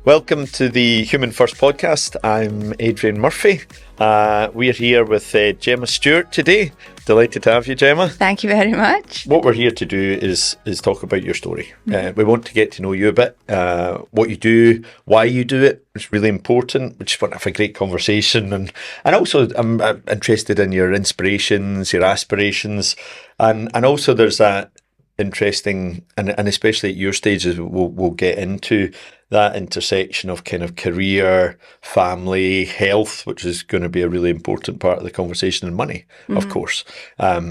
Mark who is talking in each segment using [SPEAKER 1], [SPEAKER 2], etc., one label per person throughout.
[SPEAKER 1] Welcome to the Human First podcast. I'm Adrian Murphy. We're here with Gemma Stuart today. Delighted to have you, Gemma.
[SPEAKER 2] Thank you very much.
[SPEAKER 1] What we're here to do is talk about your story. We want to get to know you a bit, what you do, why you do it. It's really important. We just want to have a great conversation. And also I'm interested in your inspirations, your aspirations. And also there's that interesting, and especially at your stages, we'll get into that intersection of kind of career, family, health, which is going to be a really important part of the conversation, and money, of course.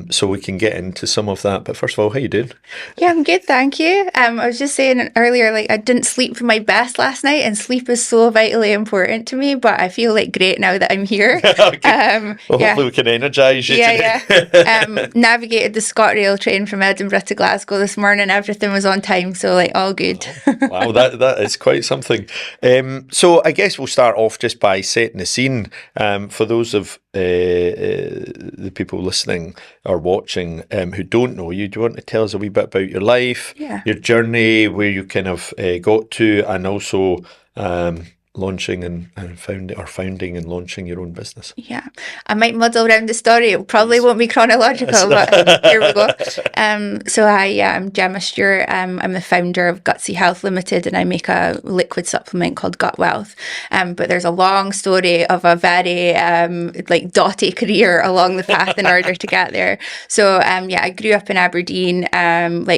[SPEAKER 1] So we can get into some of that. But first of all, how you doing?
[SPEAKER 2] Yeah, I'm good, thank you. I was just saying earlier, I didn't sleep my best last night, and sleep is so vitally important to me, but I feel great now that I'm here.
[SPEAKER 1] Okay. Hopefully we can energise you today.
[SPEAKER 2] Navigated the ScotRail train from Edinburgh to Glasgow this morning. Everything was on time, so all good.
[SPEAKER 1] Wow, that is quite something. So I guess we'll start off just by setting the scene for those of the people listening or watching who don't know you. Do you want to tell us a wee bit about your life, your journey, where you kind of got to, and also launching and founding and launching your own business?
[SPEAKER 2] Yeah, I might muddle around the story. It probably won't be chronological, but here we go. So I'm Gemma Stuart. I'm the founder of Gutsy Health Limited, and I make a liquid supplement called Gut Wealth. But there's a long story of a very dotty career along the path in order to get there. So I grew up in Aberdeen,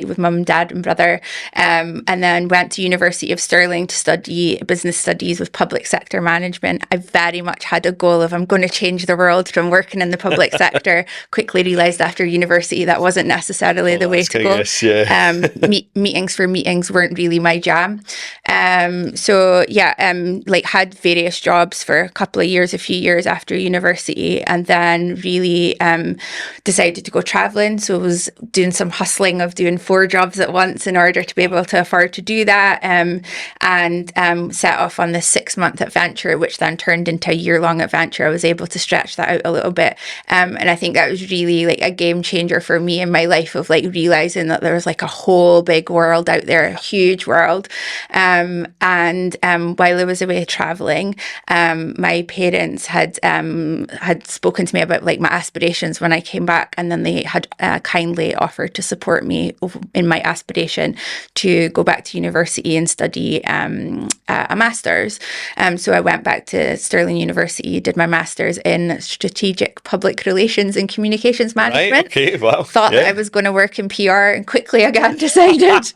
[SPEAKER 2] with mum and dad and brother, and then went to University of Stirling to study business studies with public sector management. I very much had a goal of I'm going to change the world from working in the public sector. Quickly realised after university that wasn't necessarily the way to go. Meetings for meetings weren't really my jam. Had various jobs for a few years after university, and then really decided to go travelling. So I was doing some hustling of doing 4 jobs at once in order to be able to afford to do that, and set off on this 6-month adventure, which then turned into a year-long adventure. I was able to stretch that out a little bit, and I think that was really a game changer for me in my life of realising that there was a whole big world out there, a huge world. And while I was away travelling, my parents had spoken to me about my aspirations when I came back, and then they had kindly offered to support me in my aspiration to go back to university and study a master's. So I went back to Stirling University, did my master's in strategic public relations and communications management.
[SPEAKER 1] Right, okay, wow.
[SPEAKER 2] Thought that I was going to work in PR, and quickly again decided,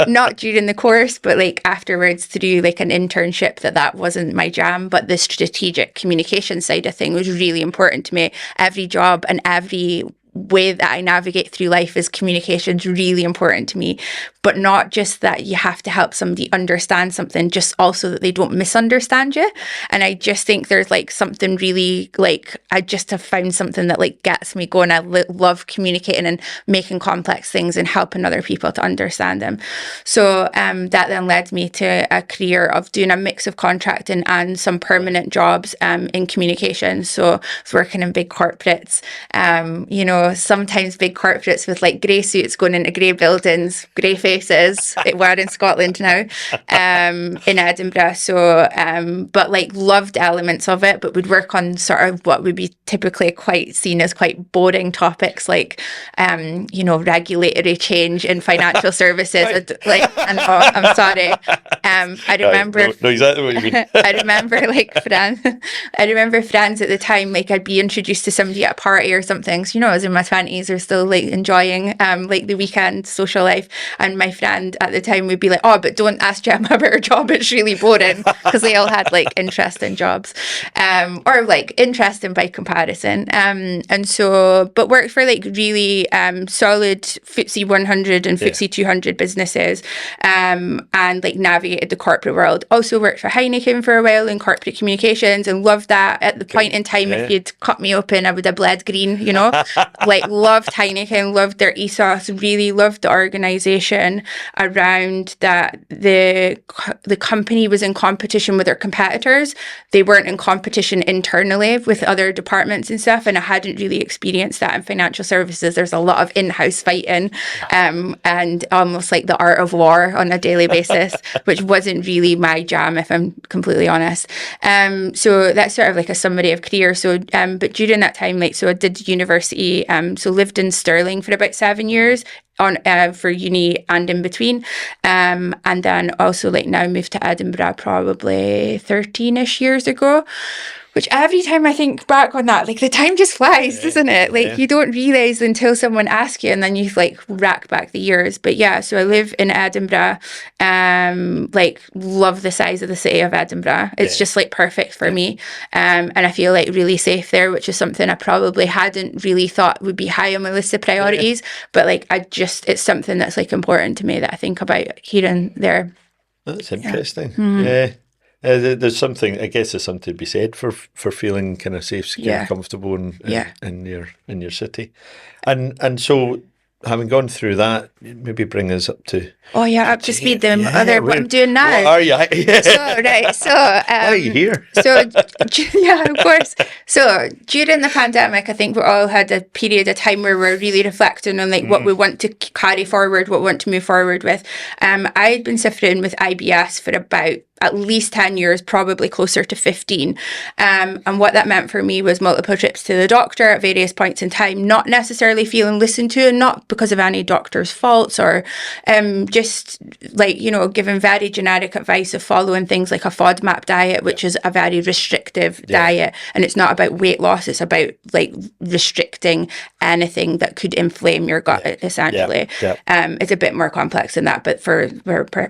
[SPEAKER 2] not during the course, but afterwards to do an internship, that wasn't my jam, but the strategic communication side of thing was really important to me. Every job and every way that I navigate through life is communication's really important to me, but not just that you have to help somebody understand something, just also that they don't misunderstand you. And I just think there's something really I just have found something that gets me going. I love communicating and making complex things and helping other people to understand them. So that then led me to a career of doing a mix of contracting and some permanent jobs in communications. So I was working in big corporates, sometimes big corporates with grey suits going into grey buildings, grey faces. We're in Scotland now, in Edinburgh. So, but loved elements of it, but would work on sort of what would be typically quite seen as quite boring topics, regulatory change in financial services. I'm sorry. I remember.
[SPEAKER 1] Know exactly what you mean.
[SPEAKER 2] I remember friends at the time. I'd be introduced to somebody at a party or something. So, I was in my 20s, or still enjoying the weekend social life, and my friend at the time would be oh, but don't ask Gemma about her job, it's really boring, because they all had interesting jobs, or interesting by comparison, and so but worked for really solid FTSE 100 and FTSE 200 businesses, and navigated navigated the corporate world. Also worked for Heineken for a while in corporate communications and loved that. At the point in time, if you'd cut me open, I would have bled green, you know. Like, loved Heineken, loved their ethos, really loved the organisation around that. The company was in competition with their competitors. They weren't in competition internally with other departments and stuff, and I hadn't really experienced that in financial services. There's a lot of in-house fighting and almost like the art of war on a daily basis, which wasn't really my jam, if I'm completely honest. So that's sort of like a summary of career. So but during that time, like, so I did university, so lived in Stirling for about 7 years on for uni and in between, and then also like now moved to Edinburgh probably 13ish years ago. Which every time I think back on that, like, the time just flies, doesn't it? Like, you don't realise until someone asks you, and then you like rack back the years. But yeah, so I live in Edinburgh, like, love the size of the city of Edinburgh. It's just like perfect for me. And I feel like really safe there, which is something I probably hadn't really thought would be high on my list of priorities. But like, it's something that's like important to me that I think about here and there.
[SPEAKER 1] That's interesting. Yeah. There's something, I guess, there's something to be said for feeling kind of safe, secure, and comfortable in your city, and so having gone through that, maybe bring us up to
[SPEAKER 2] up to speed. What I'm doing now.
[SPEAKER 1] What are you?
[SPEAKER 2] Why
[SPEAKER 1] are you here?
[SPEAKER 2] So yeah, of course. So during the pandemic, I think we all had a period of time where we're really reflecting on like what we want to carry forward, what we want to move forward with. I'd been suffering with IBS for about at least 10 years, probably closer to 15. And what that meant for me was multiple trips to the doctor at various points in time, not necessarily feeling listened to, and not because of any doctor's faults, or just like, you know, given very generic advice of following things like a FODMAP diet, which is a very restrictive diet. And it's not about weight loss, it's about like restricting anything that could inflame your gut, essentially. It's a bit more complex than that, but for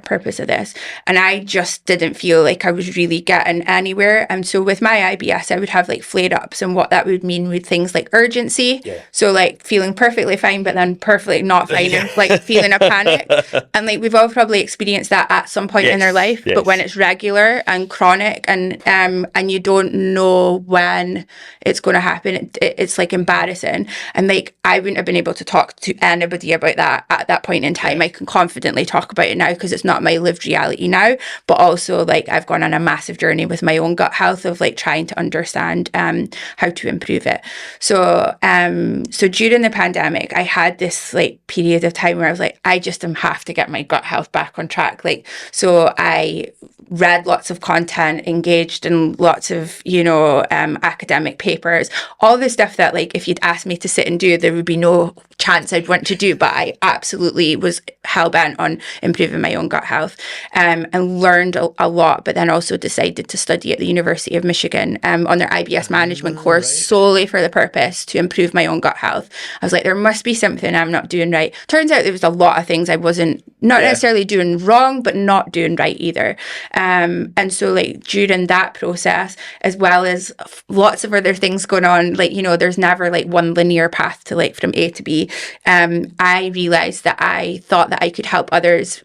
[SPEAKER 2] purpose of this. And I just didn't feel like I was really getting anywhere. And so with my IBS, I would have like flare-ups, and what that would mean with things like urgency. So like feeling perfectly fine, but then perfectly not fine, and like feeling a panic. And like, we've all probably experienced that at some point in our life, but when it's regular and chronic, and you don't know when it's going to happen, it's like embarrassing. And like, I wouldn't have been able to talk to anybody about that at that point in time. I can confidently talk about it now because it's not my lived reality now, but also like, I've gone on a massive journey with my own gut health of like trying to understand how to improve it. So so during the pandemic, I had this like period of time where I was like, I just have to get my gut health back on track. Like, so I read lots of content, engaged in lots of, you know, academic papers, all the stuff that like, if you'd asked me to sit and do, there would be no chance I'd want to do, but I absolutely was hell-bent on improving my own gut health, and learned a lot, but then also decided to study at the University of Michigan on their IBS management course, solely for the purpose to improve my own gut health. I was like, there must be something I'm not doing right. Turns out there was a lot of things I wasn't not necessarily doing wrong, but not doing right either. And so like, during that process, as well as lots of other things going on, like, you know, there's never like one linear path to like from A to B. I realized that I thought that I could help others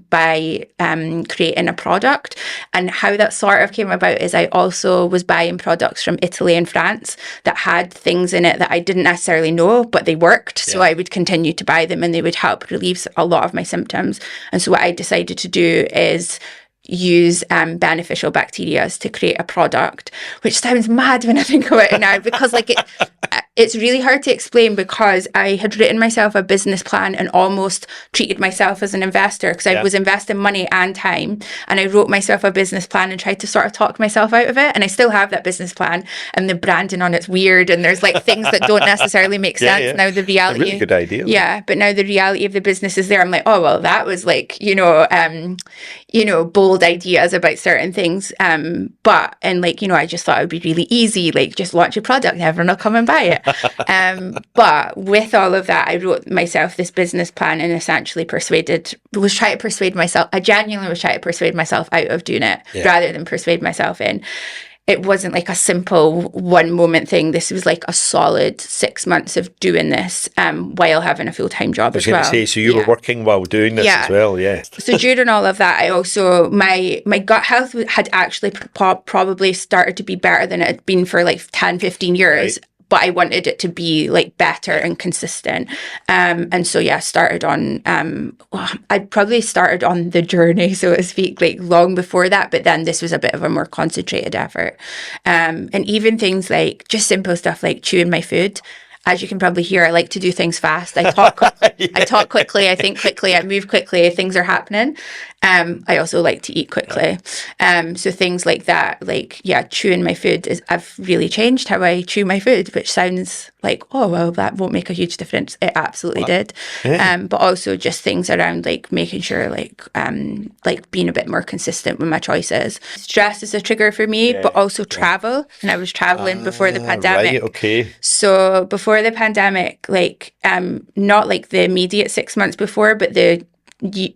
[SPEAKER 2] by creating a product. And how that sort of came about is I also was buying products from Italy and France that had things in it that I didn't necessarily know, but they worked. So I would continue to buy them, and they would help relieve a lot of my symptoms. And so what I decided to do is use beneficial bacteria to create a product, which sounds mad when I think about it now, because like it's really hard to explain, because I had written myself a business plan and almost treated myself as an investor, because I was investing money and time, and I wrote myself a business plan and tried to sort of talk myself out of it. And I still have that business plan, and the branding on it's weird, and there's like things that don't necessarily make sense. Now the reality,
[SPEAKER 1] a really good idea.
[SPEAKER 2] But now the reality of the business is there. I'm like, oh well, that was like, you know, bold ideas about certain things, but like, you know, I just thought it would be really easy, like just launch a product and everyone will come and buy it. But with all of that, I wrote myself this business plan and essentially was trying to persuade myself out of doing it rather than persuade myself in. it wasn't like a simple one moment thing. This was like a solid 6 months of doing this while having a full-time job as well.
[SPEAKER 1] I was going to say, so you were working while doing this as well, yeah.
[SPEAKER 2] So during all of that, I also, my gut health had actually probably started to be better than it had been for like 10, 15 years. Right. But I wanted it to be like better and consistent. And so, started on, I'd probably started on the journey, so to speak, like long before that. But then this was a bit of a more concentrated effort. And even things like just simple stuff like chewing my food. As you can probably hear, I like to do things fast. I talk I talk quickly, I think quickly, I move quickly, things are happening. I also like to eat quickly. So things like that, like, chewing my food I've really changed how I chew my food, which sounds like, oh, well, that won't make a huge difference. It absolutely did. Yeah. But also just things around like making sure like being a bit more consistent with my choices. Stress is a trigger for me, but also travel. And I was traveling before the pandemic.
[SPEAKER 1] Right, okay.
[SPEAKER 2] So before the pandemic, like not like the immediate 6 months before, but the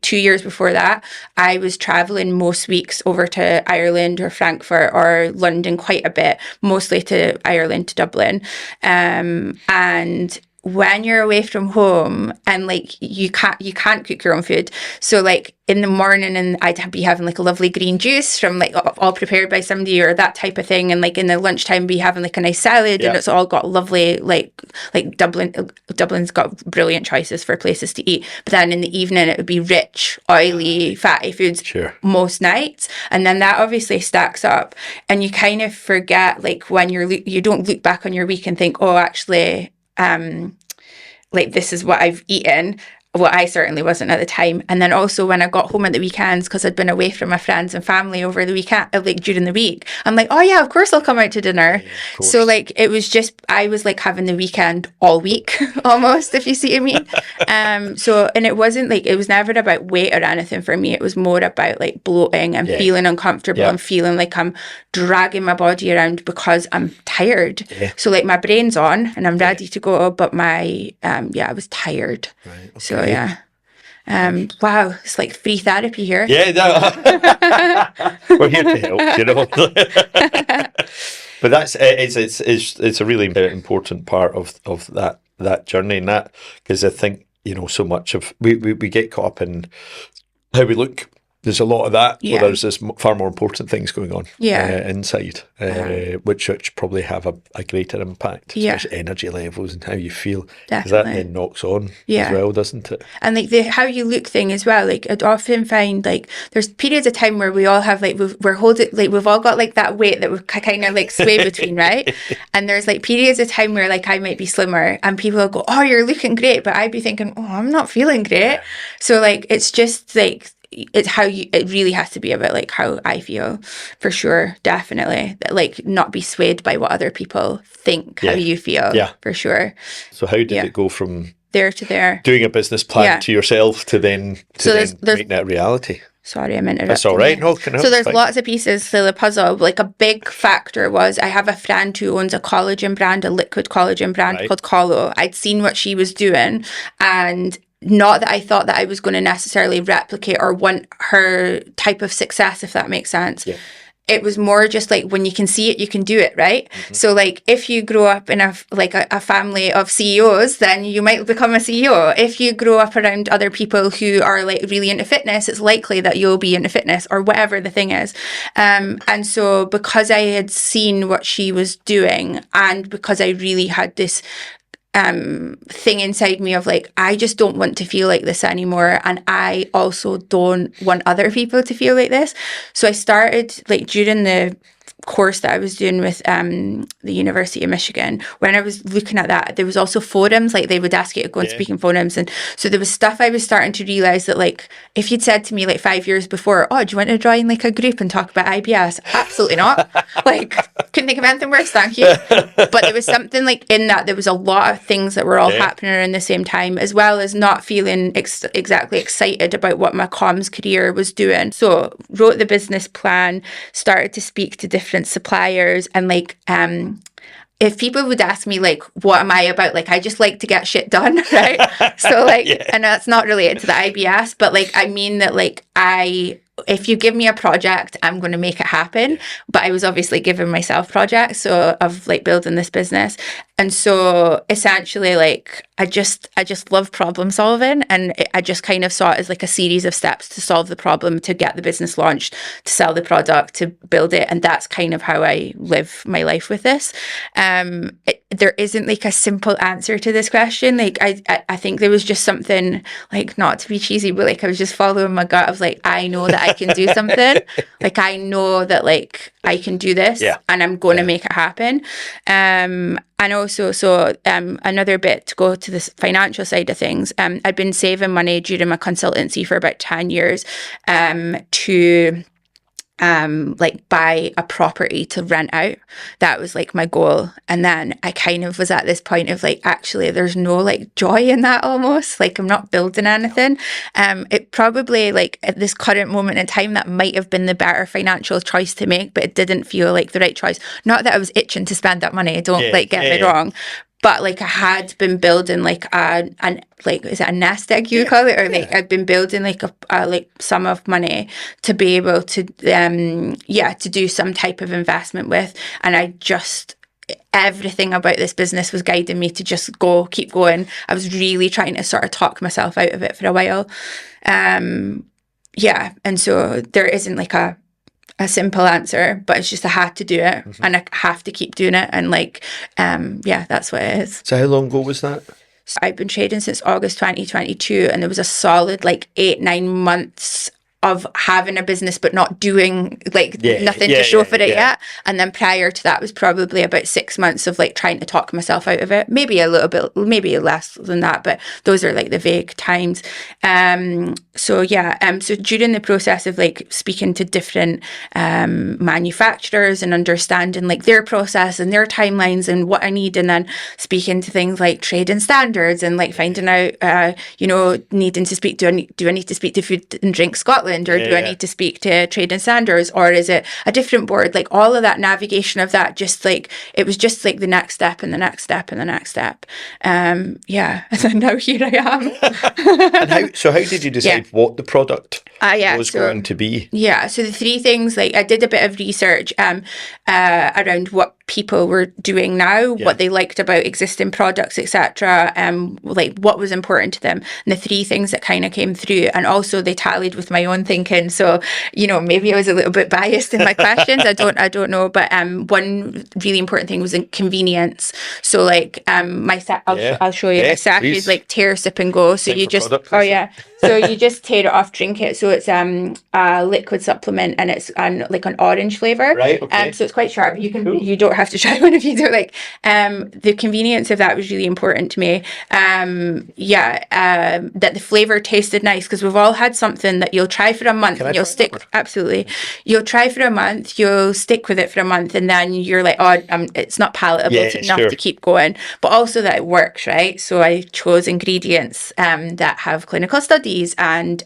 [SPEAKER 2] 2 years before that, I was traveling most weeks over to Ireland or Frankfurt or London quite a bit, mostly to Ireland, to Dublin. And when you're away from home and like you can't cook your own food, so like in the morning and I'd be having like a lovely green juice from like all prepared by somebody or that type of thing, and like in the lunchtime be having like a nice salad, and it's all got lovely like Dublin's got brilliant choices for places to eat, but then in the evening it would be rich, oily, fatty foods most nights, and then that obviously stacks up, and you kind of forget like when you don't look back on your week and think, oh, actually like this is what I've eaten. Well, I certainly wasn't at the time. And then also when I got home at the weekends, because I'd been away from my friends and family over the weekend, like during the week, I'm like, oh yeah, of course I'll come out to dinner. Yeah, so like it was just, I was like having the weekend all week almost, if you see what I mean. And it wasn't like, it was never about weight or anything for me. It was more about like bloating and feeling uncomfortable and feeling like I'm dragging my body around because I'm tired. Yeah. So like my brain's on and I'm ready to go, but my, I was tired. Right. Okay. So yeah. Wow, it's like free therapy here.
[SPEAKER 1] Yeah, no. We're here to help, you know. But that's it's a really important part of that journey, and that, because I think, you know, so much of we get caught up in how we look. There's a lot of that, where there's far more important things going on inside, which probably have a greater impact, especially energy levels and how you feel. Because that then knocks on as well, doesn't it?
[SPEAKER 2] And like the how you look thing as well. Like I'd often find like there's periods of time where we all have like we're holding, like we've all got like that weight that we kind of like sway between, right? And there's like periods of time where like I might be slimmer and people will go, oh, you're looking great, but I'd be thinking, oh, I'm not feeling great. Yeah. So like it's just like, it's how it really has to be about like how I feel, for sure, definitely, that like not be swayed by what other people think how you feel, for sure.
[SPEAKER 1] So how did it go from
[SPEAKER 2] there to there,
[SPEAKER 1] doing a business plan to yourself to then making that a reality?
[SPEAKER 2] Sorry, I'm interrupting.
[SPEAKER 1] That's all right. No,
[SPEAKER 2] so there's lots of pieces to the puzzle. Like a big factor was I have a friend who owns a collagen brand, a liquid collagen brand called Colo. I'd seen what she was doing, and not that I thought that I was going to necessarily replicate or want her type of success, if that makes sense. Yeah. It was more just like when you can see it, you can do it, right? Mm-hmm. So like if you grow up in a family of CEOs, then you might become a CEO. If you grow up around other people who are like really into fitness, it's likely that you'll be into fitness or whatever the thing is. And so because I had seen what she was doing, and because I really had this thing inside me of like, I just don't want to feel like this anymore, and I also don't want other people to feel like this. So I started like during the course that I was doing with the University of Michigan, when I was looking at that, there was also forums, like they would ask you to go and speak in forums, and so there was stuff I was starting to realise that like if you'd said to me like 5 years before, oh, do you want to join like a group and talk about IBS? Absolutely not. Like couldn't think of anything worse, thank you. But there was something like in that there was a lot of things that were all happening around the same time, as well as not feeling exactly excited about what my comms career was doing. So wrote the business plan, started to speak to different suppliers, and like if people would ask me like what am I about, like I just like to get shit done, right? So like and that's not related to the IBS, but like I mean that like I if you give me a project, I'm going to make it happen. But I was obviously giving myself projects, so of like building this business. And so essentially, like, I just love problem solving, and I just kind of saw it as like a series of steps to solve the problem, to get the business launched, to sell the product, to build it. And that's kind of how I live my life with this. There isn't like a simple answer to this question. Like, I think there was just something, like, not to be cheesy, but like I was just following my gut of like, I know that I can do something. Like, I know that like I can do this, and I'm going to make it happen. And also, so another bit to go to this financial side of things, I'd been saving money during my consultancy for about 10 years to like buy a property to rent out. That was like my goal. And then I kind of was at this point of like, actually, there's no like joy in that almost. Like, I'm not building anything. It probably, like, at this current moment in time, that might have been the better financial choice to make, but it didn't feel like the right choice. Not that I was itching to spend that money. Don't get me wrong. But like, I had been building like like, is it a nest egg you call it, or like I'd been building like a like sum of money to be able to to do some type of investment with. And I just, everything about this business was guiding me to just keep going. I was really trying to sort of talk myself out of it for a while. And so there isn't like a simple answer, but it's just I had to do it, and I have to keep doing it, and like that's what it is.
[SPEAKER 1] So how long ago was that?
[SPEAKER 2] So I've been trading since August 2022, and there was a solid like 8-9 months of having a business but not doing like nothing to show for it yet. And then prior to that was probably about 6 months of like trying to talk myself out of it. Maybe a little bit, maybe less than that, but those are like the vague times. So during the process of like speaking to different manufacturers and understanding like their process and their timelines and what I need, and then speaking to things like trade and standards, and like finding out needing to speak, do I need to speak to Food and Drink Scotland, or do I need to speak to Trade and Standards, or is it a different board? Like, all of that navigation of that, just like, it was just like the next step and the next step and the next step. And then now here I am.
[SPEAKER 1] And how did you decide what the product was going to be?
[SPEAKER 2] Yeah, so the three things, like, I did a bit of research around what people were doing now, what they liked about existing products, etc., like what was important to them, and the three things that kind of came through. And also they tallied with my own thinking, so maybe I was a little bit biased in my questions. I don't know, but one really important thing was in convenience. So like I'll show you. My sack is like tear, sip and go. So you just so you just tear it off, drink it. So it's a liquid supplement, and it's like an orange flavor.
[SPEAKER 1] Right. Okay.
[SPEAKER 2] So it's quite sharp. You don't have to try one if you don't like. The convenience of that was really important to me. That the flavor tasted nice, because we've all had something that you'll try for a month and you'll stick. Absolutely, you'll try for a month, you'll stick with it for a month, and then you're like, it's not palatable enough to keep going. But also that it works, right? So I chose ingredients that have clinical studies, and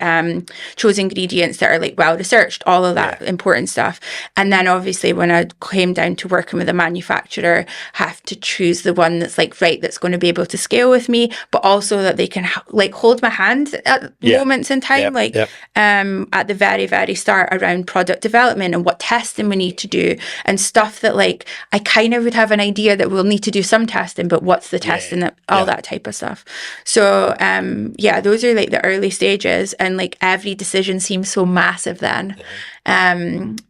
[SPEAKER 2] chose ingredients that are like well researched, all of that important stuff. And then obviously when I came down to working with a manufacturer, have to choose the one that's like that's going to be able to scale with me, but also that they can like hold my hand at moments in time, at the very, very start, around product development and what testing we need to do and stuff that like I kind of would have an idea that we'll need to do some testing, but what's the testing, that type of stuff. So those are like the early stages, and like every decision seems so massive then. And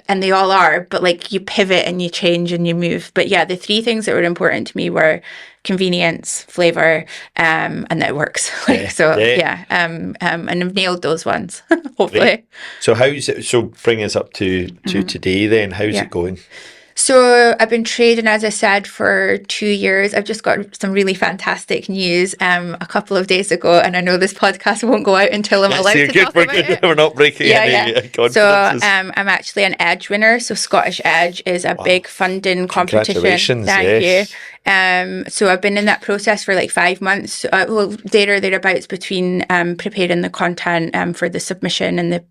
[SPEAKER 2] they all are, but like you pivot and you change and you move. But the three things that were important to me were convenience, flavor, and that it works. And I've nailed those ones, hopefully.
[SPEAKER 1] Great. So bring us up to today then, how's it going?
[SPEAKER 2] So I've been trading, as I said, for 2 years. I've just got some really fantastic news a couple of days ago, and I know this podcast won't go out until I'm allowed to talk about it.
[SPEAKER 1] We're not breaking any confidences.
[SPEAKER 2] So I'm actually an Edge winner. So Scottish Edge is a big funding competition.
[SPEAKER 1] Congratulations.
[SPEAKER 2] Thank you. So I've been in that process for like 5 months. Well, there or thereabouts between preparing the content for the submission and the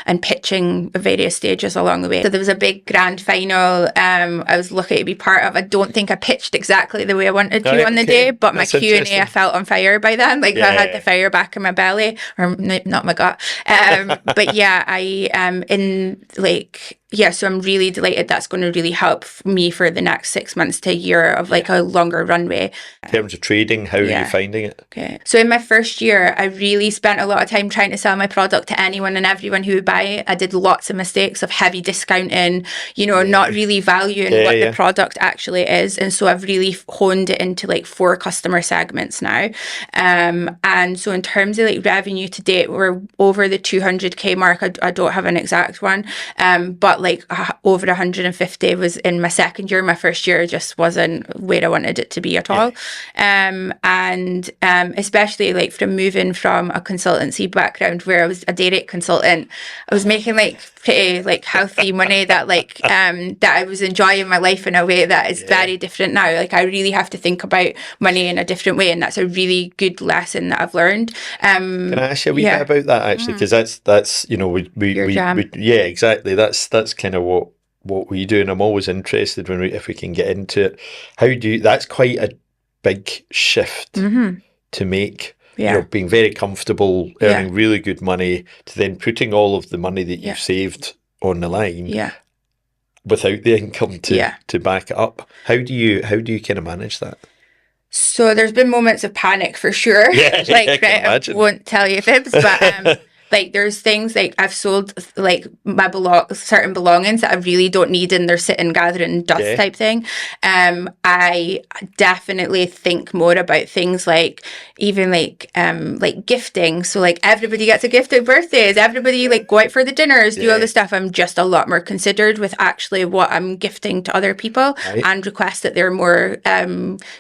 [SPEAKER 2] and pitching various stages along the way. So there was a big grand final I was lucky to be part of. I don't think I pitched exactly the way I wanted to on the day, but my Q&A, I felt on fire by then. Like I had the fire back in my belly, or not my gut. But yeah, I in like... Yeah, so I'm really delighted that's going to really help me for the next 6 months to a year of like a longer runway.
[SPEAKER 1] In terms of trading, how are you finding it?
[SPEAKER 2] Okay. So in my first year, I really spent a lot of time trying to sell my product to anyone and everyone who would buy it. I did lots of mistakes of heavy discounting, you know, not really valuing what the product actually is. And so I've really honed it into like 4 customer segments now. And so in terms of like revenue to date, we're over the 200k mark. I don't have an exact one, but like over 150 was in my second year. My first year just wasn't where I wanted it to be at all. And especially like from moving from a consultancy background where I was a day rate consultant, I was making like pretty like healthy money that like that I was enjoying my life in a way that is very different now. Like I really have to think about money in a different way, and that's a really good lesson that I've learned.
[SPEAKER 1] Can I ask you a wee bit about that actually? Because that's you know we exactly that's kind of what we do, and I'm always interested when if we can get into it. How do you, that's quite a big shift to make. You know, being very comfortable, earning really good money, to then putting all of the money that you've saved on the line without the income to back it up. How do you kind of manage that?
[SPEAKER 2] So there's been moments of panic for sure.
[SPEAKER 1] Yeah,
[SPEAKER 2] like I won't tell you fibs, but like there's things like I've sold like my certain belongings that I really don't need, and they're sitting gathering dust type thing. I definitely think more about things like even like gifting. So like everybody gets a gift at birthdays, everybody like go out for the dinners, do all the stuff. I'm just a lot more considered with actually what I'm gifting to other people, and request that they're more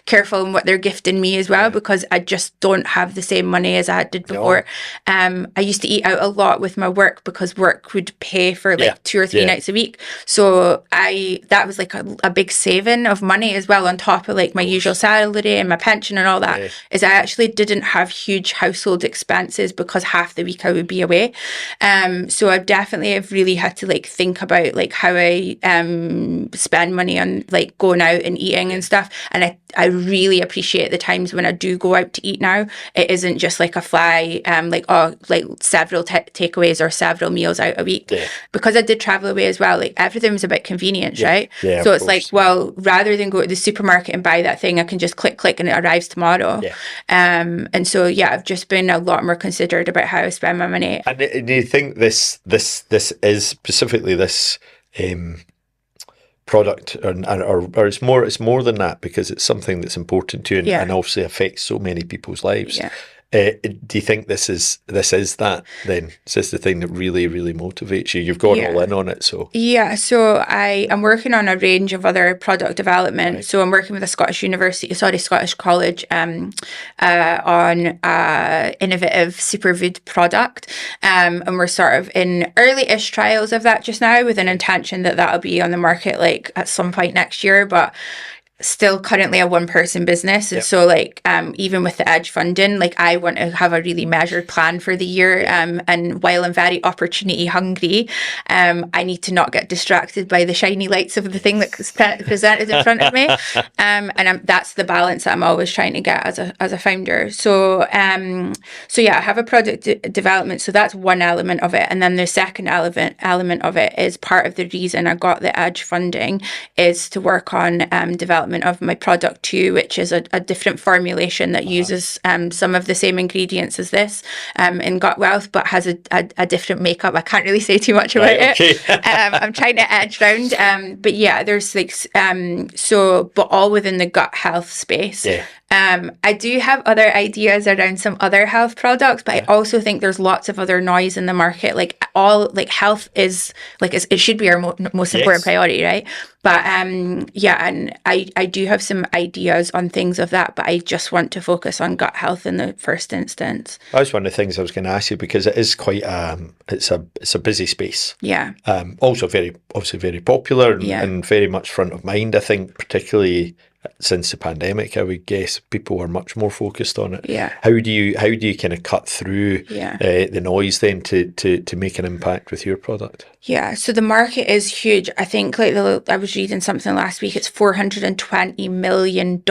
[SPEAKER 2] careful in what they're gifting me as well, because I just don't have the same money as I did before. I used to eat out a lot with my work because work would pay for like 2 or 3 nights a week. So that was like a big saving of money as well, on top of like my usual salary and my pension and all that, is I actually didn't have huge household expenses because half the week I would be away. So I definitely have really had to like think about like how I spend money on like going out and eating and stuff. And I really appreciate the times when I do go out to eat now. It isn't just like a fly, like several takeaways or several meals out a week. Because I did travel away as well, like everything was about convenience, right? So it's like, well, rather than go to the supermarket and buy that thing, I can just click and it arrives tomorrow. And so I've just been a lot more considered about how I spend my money.
[SPEAKER 1] And do you think this is specifically this product, or it's more than that, because it's something that's important to you and obviously affects so many people's lives? Do you think this is that then? Is this the thing that really, really motivates you? You've gone all in on it, so. Yeah,
[SPEAKER 2] so I am working on a range of other product development. So I'm working with a Scottish college on innovative superfood product. And we're sort of in early-ish trials of that just now, with an intention that that'll be on the market like at some point next year. But still currently a one-person business, and so like even with the Edge funding, like I want to have a really measured plan for the year, and while I'm very opportunity hungry, I need to not get distracted by the shiny lights of the thing that's presented in front of me, and that's the balance that I'm always trying to get as a founder. So I have a product development, so that's one element of it, and then the second element of it is part of the reason I got the Edge funding is to work on development of my product 2, which is a different formulation that uses some of the same ingredients as this in gut wealth, but has a different makeup. I can't really say too much about it. I'm trying to edge round, but there's like but all within the gut health space. I do have other ideas around some other health products, but I also think there's lots of other noise in the market. Like health is like it should be our most important priority, right? But and I do have some ideas on things of that, but I just want to focus on gut health in the first instance.
[SPEAKER 1] That was one of the things I was going to ask you, because it is quite it's a busy space. Also obviously very popular and very much front of mind. I think particularly since the pandemic, I would guess people are much more focused on it.
[SPEAKER 2] Yeah.
[SPEAKER 1] How do you kind of cut through the noise then to make an impact with your product?
[SPEAKER 2] Yeah, so the market is huge. I think I was reading something last week. It's $420 million,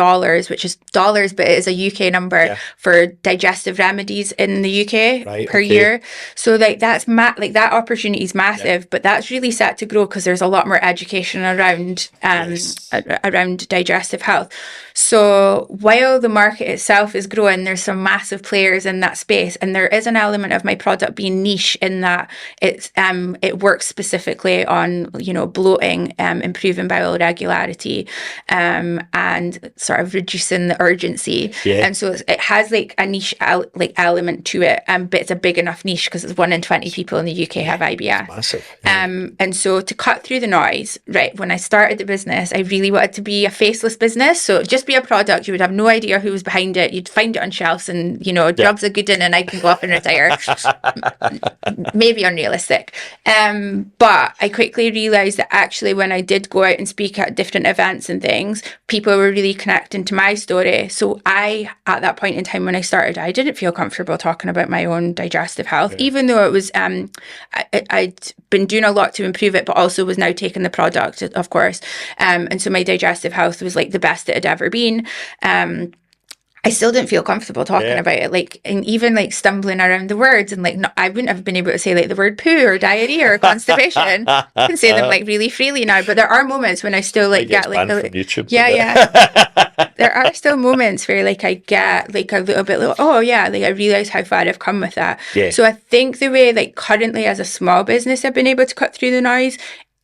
[SPEAKER 2] which is dollars, but it is a UK number for digestive remedies in the UK per year. So that's that opportunity is massive, but that's really set to grow because there's a lot more education around around digestive health. So while the market itself is growing, there's some massive players in that space, and there is an element of my product being niche in that it works specifically on bloating, improving bowel regularity, and sort of reducing the urgency. And so it has like a niche element to it, but it's a big enough niche because it's 1 in 20 people in the UK have IBS.
[SPEAKER 1] Massive.
[SPEAKER 2] And so to cut through the noise, right, when I started the business, I really wanted to be a faceless business. So just be a product, you would have no idea who was behind it. You'd find it on shelves and jobs are good in and I can go off and retire. Maybe unrealistic. But I quickly realised that actually when I did go out and speak at different events and things, people were really connecting to my story. So at that point in time when I started, I didn't feel comfortable talking about my own digestive health, even though it was, I'd been doing a lot to improve it, but also was now taking the product, of course. And so my digestive health was like the best it had ever been. I still didn't feel comfortable talking about it, and even stumbling around the words, and I wouldn't have been able to say the word poo or diarrhea or constipation. I can say them really freely now, but there are moments when I still get
[SPEAKER 1] banned from YouTube.
[SPEAKER 2] There are still moments where I get a little bit I realize how far I've come with that. So I think the way currently as a small business I've been able to cut through the noise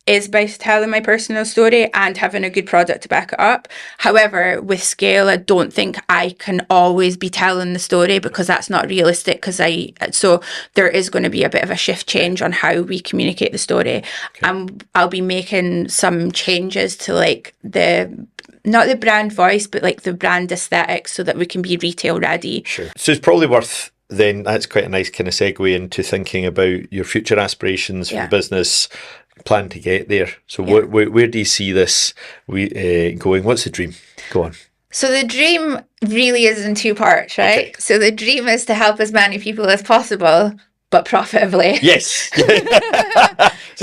[SPEAKER 2] is by telling my personal story and having a good product to back it up. However, with scale, I don't think I can always be telling the story because that's not realistic. So there is going to be a bit of a shift change on how we communicate the story. I'll be making some changes to not the brand voice, but the brand aesthetic so that we can be retail ready.
[SPEAKER 1] Sure. So it's probably worth then, that's quite a nice kind of segue into thinking about your future aspirations for the business, plan to get there. So where do you see this going? What's the dream? Go on.
[SPEAKER 2] So the dream really is in two parts, right? So the dream is to help as many people as possible, but profitably.
[SPEAKER 1] Yes. So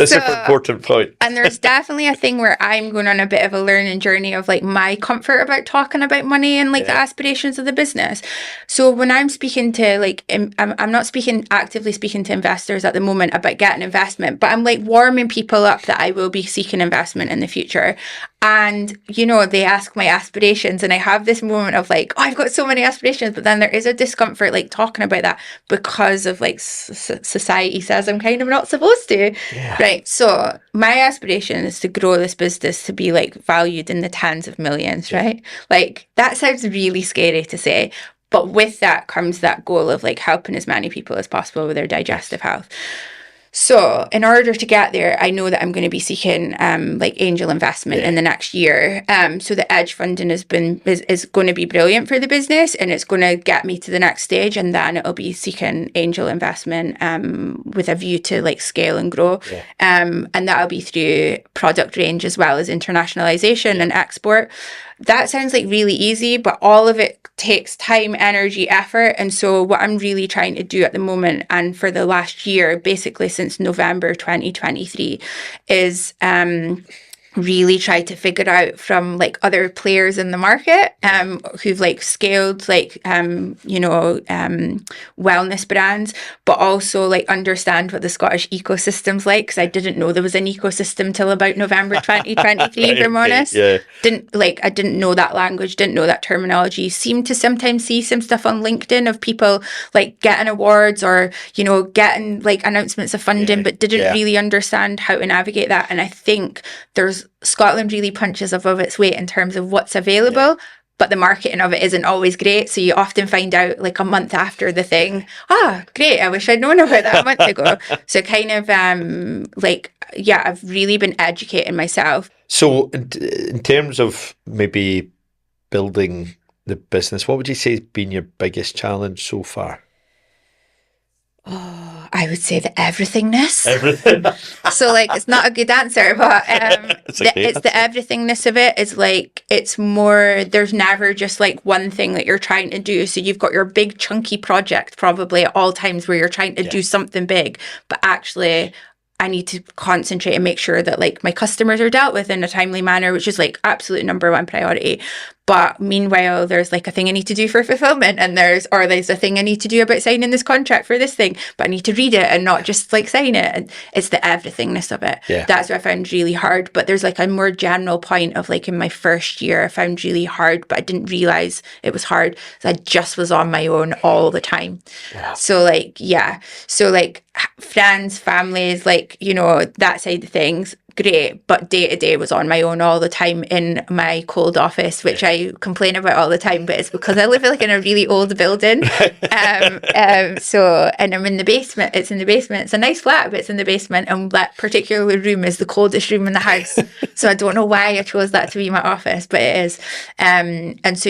[SPEAKER 1] that's a super important point.
[SPEAKER 2] And there's definitely a thing where I'm going on a bit of a learning journey of my comfort about talking about money and the aspirations of the business. So when I'm speaking to I'm not actively speaking to investors at the moment about getting investment, but I'm warming people up that I will be seeking investment in the future. And, they ask my aspirations and I have this moment of I've got so many aspirations, but then there is a discomfort talking about that because of society says I'm kind of not supposed to. Right. So my aspiration is to grow this business to be valued in the tens of millions, right? That sounds really scary to say. But with that comes that goal of helping as many people as possible with their digestive health. So in order to get there, I know that I'm going to be seeking angel investment in the next year. So the edge funding is going to be brilliant for the business and it's going to get me to the next stage, and then it'll be seeking angel investment with a view to scale and grow. And that'll be through product range as well as internationalization and export. That sounds really easy, but all of it takes time, energy, effort. And so what I'm really trying to do at the moment and for the last year, basically since November 2023, is really try to figure out from other players in the market who've scaled wellness brands, but also understand what the Scottish ecosystem's because I didn't know there was an ecosystem till about November 2023. If I'm honest, I didn't know that language, didn't know that terminology. Seemed to sometimes see some stuff on LinkedIn of people getting awards or getting announcements of funding, but didn't really understand how to navigate that. And I think Scotland really punches above its weight in terms of what's available, but the marketing of it isn't always great. So you often find out a month after the thing, great, I wish I'd known about that a month ago. So kind of I've really been educating myself.
[SPEAKER 1] So in terms of maybe building the business, what would you say has been your biggest challenge so far?
[SPEAKER 2] I I would say the everythingness.
[SPEAKER 1] Everything.
[SPEAKER 2] So like, it's not a good answer, but
[SPEAKER 1] It's a great
[SPEAKER 2] it's the everythingness of it. Is like, it's more, there's never just like one thing that you're trying to do. So you've got your big chunky project probably at all times where you're trying to do something big, but actually I need to concentrate and make sure that like my customers are dealt with in a timely manner, which is like absolute number one priority. But meanwhile, there's like a thing I need to do for fulfillment, and there's a thing I need to do about signing this contract for this thing, but I need to read it and not just like sign it. And it's the everythingness of it.
[SPEAKER 1] Yeah.
[SPEAKER 2] That's what I found really hard. But there's like a more general point of like in my first year, I found really hard, but I didn't realize it was hard. So I just was on my own all the time.
[SPEAKER 1] Yeah.
[SPEAKER 2] So like, So like friends, families, like, you know, that side of things, great, but day to day was on my own all the time in my cold office, which I complain about all the time, but it's because I live like in a really old building. So, and I'm in the basement. It's in the basement. It's a nice flat, but it's in the basement, and that particular room is the coldest room in the house. So I don't know why I chose that to be my office, but it is. And so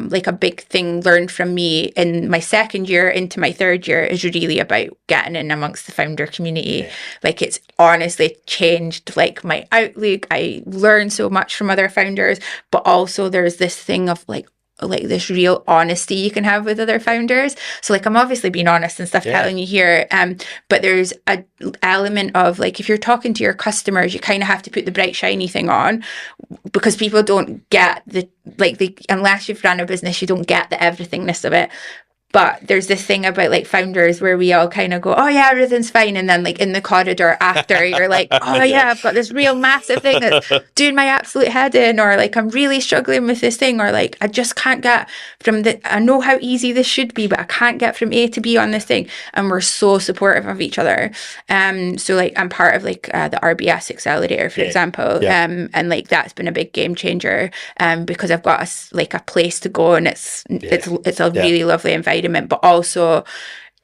[SPEAKER 2] like a big thing learned from me in my second year into my third year is really about getting in amongst the founder community. Like, it's honestly changed like my outlook. I learned so much from other founders, but also there's this thing of like this real honesty you can have with other founders. So like, I'm obviously being honest and stuff telling you here, but there's a element of like, if you're talking to your customers, you kind of have to put the bright shiny thing on, because people don't get unless you've run a business, you don't get the everythingness of it. But there's this thing about like founders where we all kind of go, oh yeah, everything's fine. And then like in the corridor after, you're like, oh yeah, I've got this real massive thing that's doing my absolute head in, or like, I'm really struggling with this thing, or like, I just can't get I know how easy this should be, but I can't get from A to B on this thing. And we're so supportive of each other. So like, I'm part of like the RBS Accelerator, for example. And like, that's been a big game changer because I've got a place to go, and it's a really lovely environment. But also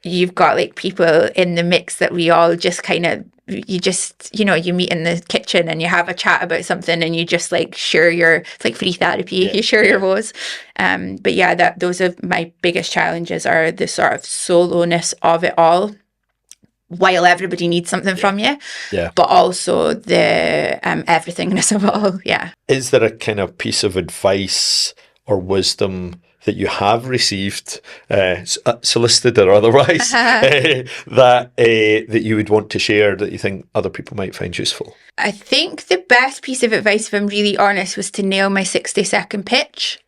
[SPEAKER 2] you've got like people in the mix that we all just kind of, you meet in the kitchen and you have a chat about something, and you just like share it's like free therapy. You share your woes. But those are my biggest challenges, are the sort of soloness of it all, while everybody needs something from you, but also the everythingness of it all.
[SPEAKER 1] Is there a kind of piece of advice or wisdom that you have received, solicited or otherwise, that you would want to share that you think other people might find useful?
[SPEAKER 2] I think the best piece of advice, if I'm really honest, was to nail my 60-second pitch.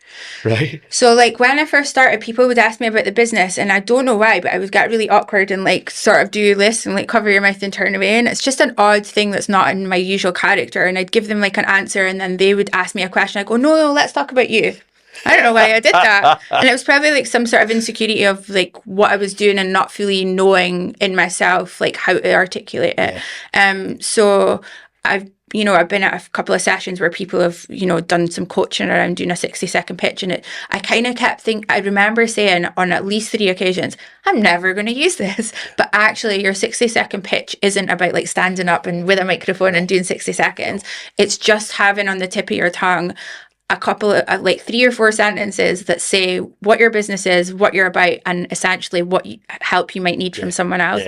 [SPEAKER 1] Right.
[SPEAKER 2] So like, when I first started, people would ask me about the business, and I don't know why, but I would get really awkward and like sort of do this and like cover your mouth and turn away. And it's just an odd thing that's not in my usual character. And I'd give them like an answer, and then they would ask me a question. I go, no, let's talk about you. I don't know why I did that. And it was probably like some sort of insecurity of like what I was doing and not fully knowing in myself like how to articulate it. So I've been at a couple of sessions where people have, done some coaching around doing a 60-second pitch. And I kind of kept I remember saying on at least 3 occasions, I'm never going to use this. But actually, your 60-second pitch isn't about like standing up and with a microphone and doing 60 seconds. It's just having on the tip of your tongue a couple of like 3 or 4 sentences that say what your business is, what you're about, and essentially what help you might need from someone else.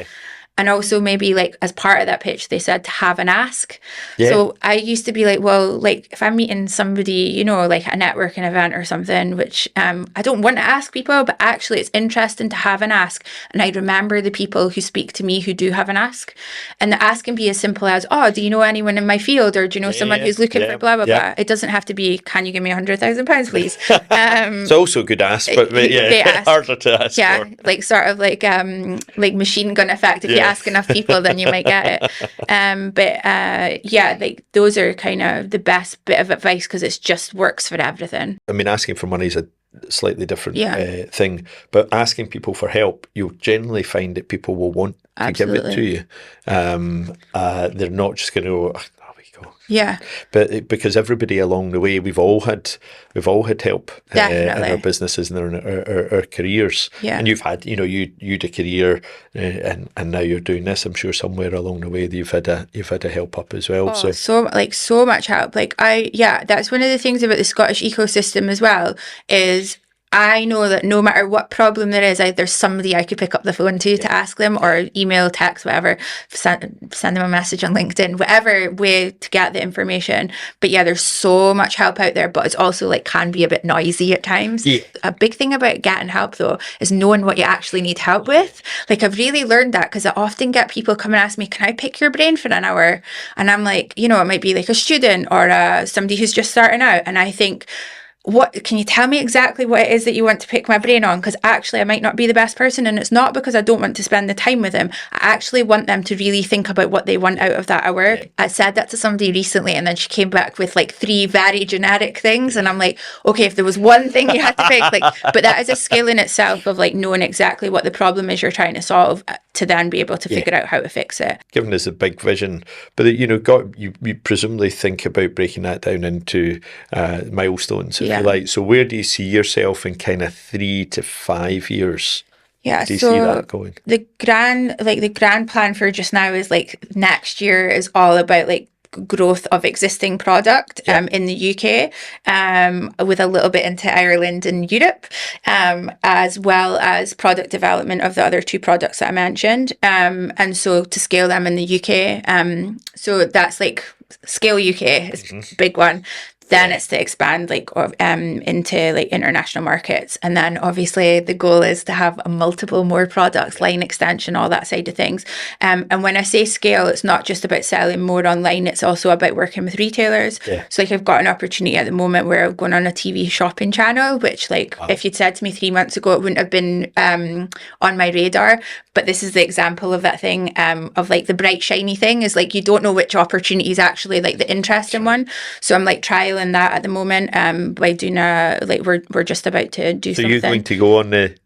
[SPEAKER 2] And also maybe like as part of that pitch, they said to have an ask. So I used to be like, well, like if I'm meeting somebody, like a networking event or something, which I don't want to ask people, but actually it's interesting to have an ask. And I remember the people who speak to me who do have an ask. And the ask can be as simple as, oh, do you know anyone in my field? Or do you know someone who's looking for blah, blah, blah. It doesn't have to be, can you give me £100,000, please?
[SPEAKER 1] It's also a good ask, but harder to ask for.
[SPEAKER 2] Like sort of like machine gun effect. If you ask enough people, then you might get it. Like those are kind of the best bit of advice, because it just works for everything.
[SPEAKER 1] I mean, asking for money is a slightly different thing, but asking people for help, you'll generally find that people will want to give it to you. They're not just going to go, but because everybody along the way, we've all had help in our businesses and our careers. And you've had, you had a career, and now you're doing this. I'm sure somewhere along the way that you've had a help up as well. So
[SPEAKER 2] much help. Like that's one of the things about the Scottish ecosystem as well, is I know that no matter what problem there is, there's somebody I could pick up the phone to ask them, or email, text, whatever, send them a message on LinkedIn, whatever way to get the information. But yeah, there's so much help out there, but it's also like can be a bit noisy at times.
[SPEAKER 1] Yeah.
[SPEAKER 2] A big thing about getting help though is knowing what you actually need help with. Like I've really learned that, because I often get people come and ask me, can I pick your brain for an hour? And I'm like, you know, it might be like a student or somebody who's just starting out. And I think, what can you tell me exactly what it is that you want to pick my brain on? Because actually I might not be the best person, and it's not because I don't want to spend the time with them. I actually want them to really think about what they want out of that hour. Yeah. I said that to somebody recently, and then she came back with like 3 very generic things, and I'm like, okay, if there was one thing you had to pick, like, but that is a skill in itself of like knowing exactly what the problem is you're trying to solve, to then be able to figure out how to fix it.
[SPEAKER 1] Given us a big vision, but you know, you presumably think about breaking that down into milestones, if you like. So where do you see yourself in kind of 3 to 5 years?
[SPEAKER 2] Yeah,
[SPEAKER 1] do you see that going?
[SPEAKER 2] The grand plan for just now is like next year is all about like growth of existing product in the UK, with a little bit into Ireland and Europe, as well as product development of the other 2 products that I mentioned, and so to scale them in the UK. So that's like scale UK is a big one. Then it's to expand like into like international markets, and then obviously the goal is to have multiple more products, line extension, all that side of things. And when I say scale, it's not just about selling more online; it's also about working with retailers. Yeah. So like I've got an opportunity at the moment where I'm going on a TV shopping channel, which like if you'd said to me 3 months ago, it wouldn't have been on my radar. But this is the example of that thing of like the bright shiny thing is like you don't know which opportunity is actually like the interesting one. So I'm like trialing that at the moment by doing we're just about to do something.
[SPEAKER 1] So you're going to go on the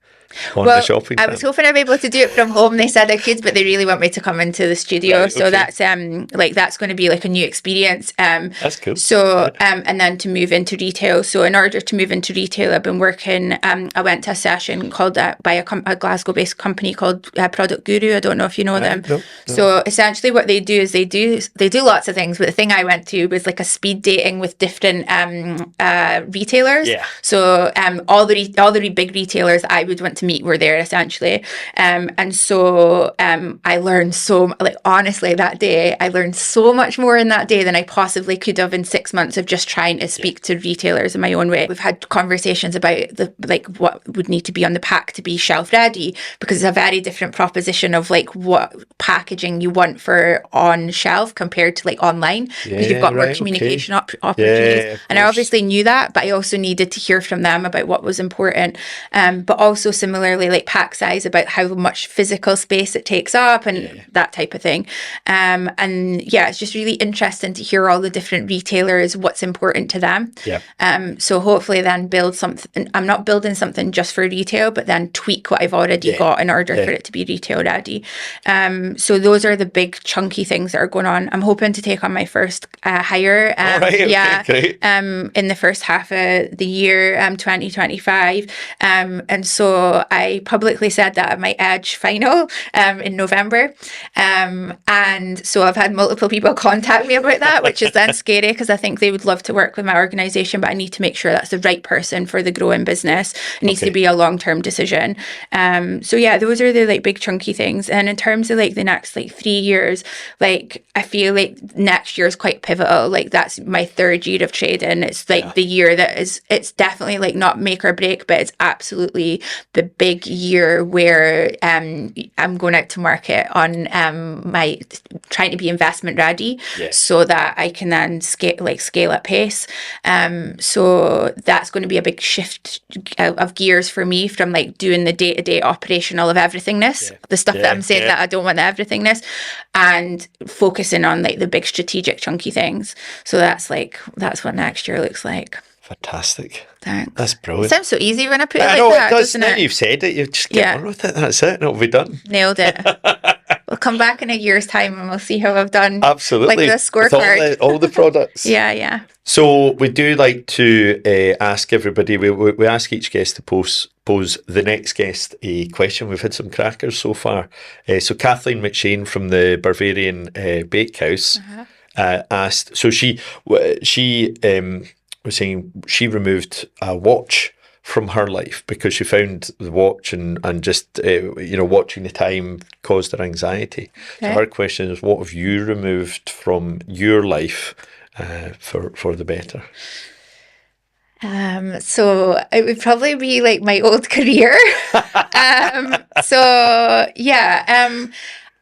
[SPEAKER 1] shopping
[SPEAKER 2] I was hoping I'd be able to do it from home. They said I could, but they really want me to come into the studio. Right, so that's that's going to be like a new experience.
[SPEAKER 1] That's cool.
[SPEAKER 2] So and then to move into retail. So in order to move into retail, I've been working. I went to a session called by a Glasgow-based company called Product Guru. I don't know if you know them. No. So essentially, what they do is they do lots of things. But the thing I went to was like a speed dating with different retailers. Yeah. So all the big retailers that I would want to meet were there essentially, and so I learned honestly that day I learned so much more in that day than I possibly could have in 6 months of just trying to speak to retailers in my own way. We've had conversations about what would need to be on the pack to be shelf ready, because it's a very different proposition of like what packaging you want for on shelf compared to like online, because you've got more communication opportunities. And I obviously knew that, but I also needed to hear from them about what was important, but also similarly like pack size, about how much physical space it takes up and that type of thing. And it's just really interesting to hear all the different retailers, what's important to them. So hopefully then build something. I'm not building something just for retail, but then tweak what I've already got in order for it to be retail ready. So those are the big chunky things that are going on. I'm hoping to take on my first hire great. In the first half of the year 2025, and so I publicly said that at my Edge final in November, and so I've had multiple people contact me about that, which is then scary, because I think they would love to work with my organisation, but I need to make sure that's the right person for the growing business. It needs to be a long-term decision. So those are the like big chunky things. And in terms of like the next like 3 years, like I feel like next year is quite pivotal. Like that's my 3rd year of trading. It's like the year that it's definitely like not make or break, but it's absolutely the big year where I'm going out to market on my trying to be investment ready, so that I can then scale at pace. So that's going to be a big shift of gears for me, from like doing the day-to-day operational of everythingness, the stuff that I'm saying that I don't want the everythingness, and focusing on like the big strategic chunky things. So that's what next year looks like.
[SPEAKER 1] Fantastic.
[SPEAKER 2] Thanks.
[SPEAKER 1] That's brilliant.
[SPEAKER 2] It sounds so easy when I put it
[SPEAKER 1] like
[SPEAKER 2] that.
[SPEAKER 1] It does.
[SPEAKER 2] Doesn't
[SPEAKER 1] Now
[SPEAKER 2] it?
[SPEAKER 1] You've said it, you just get on with it. That's it. It'll be done.
[SPEAKER 2] Nailed it. We'll come back in a year's time and we'll see how I've done.
[SPEAKER 1] Absolutely.
[SPEAKER 2] Like the scorecard.
[SPEAKER 1] With all the products.
[SPEAKER 2] Yeah.
[SPEAKER 1] So we do like to ask everybody, we ask each guest to pose the next guest a question. We've had some crackers so far. So Kathleen McShane from the Bavarian Bakehouse asked, so she was saying she removed a watch from her life because she found the watch and just watching the time caused her anxiety.
[SPEAKER 2] Okay.
[SPEAKER 1] So her question is, what have you removed from your life for the better?
[SPEAKER 2] So it would probably be like my old career. So yeah,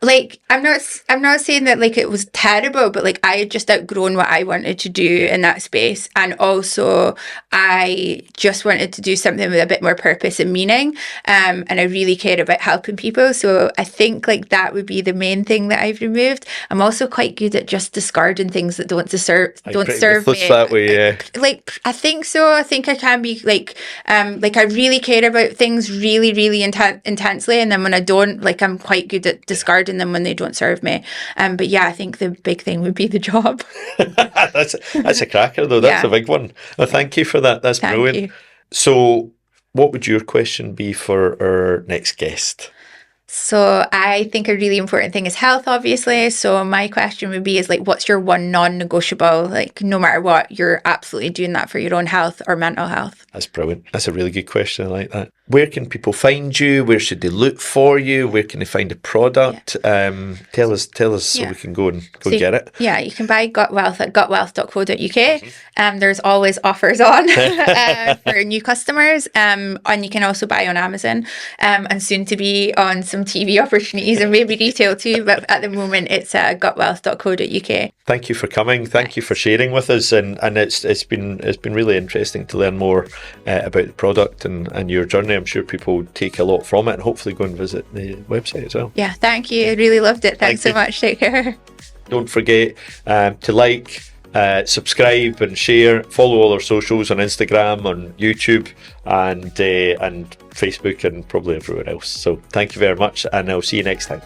[SPEAKER 2] like I'm not saying that like it was terrible, but like I had just outgrown what I wanted to do in that space, and also I just wanted to do something with a bit more purpose and meaning, and I really cared about helping people. So I think like that would be the main thing that I've removed. I'm also quite good at just discarding things that don't serve me.
[SPEAKER 1] That way, yeah.
[SPEAKER 2] Like I think so. I think I can be like I really care about things really, really intensely, and then when I don't, like I'm quite good at discarding them when they don't serve me. But yeah, I think the big thing would be the job.
[SPEAKER 1] That's a cracker though. That's a big one. Well, thank you for that. That's brilliant.
[SPEAKER 2] You.
[SPEAKER 1] So what would your question be for our next guest?
[SPEAKER 2] So I think a really important thing is health, obviously. So my question would be is like, what's your one non-negotiable? Like no matter what, you're absolutely doing that for your own health or mental health.
[SPEAKER 1] That's brilliant. That's a really good question. I like that. Where can people find you? Where should they look for you? Where can they find a product? Tell us so we can go and get it.
[SPEAKER 2] Yeah, you can buy Gut Wealth at gutwealth.co.uk. There's always offers on for new customers. And you can also buy on Amazon and soon to be on some TV opportunities and maybe retail too. But at the moment, it's gutwealth.co.uk.
[SPEAKER 1] Thank you for coming. Thank you for sharing with us. And it's been really interesting to learn more about the product and your journey. I'm sure people take a lot from it and hopefully go and visit the website as well.
[SPEAKER 2] Yeah, thank you. I really loved it. Thanks so much. Take care.
[SPEAKER 1] Don't forget to like, subscribe and share. Follow all our socials on Instagram, on YouTube and Facebook and probably everywhere else. So thank you very much and I'll see you next time.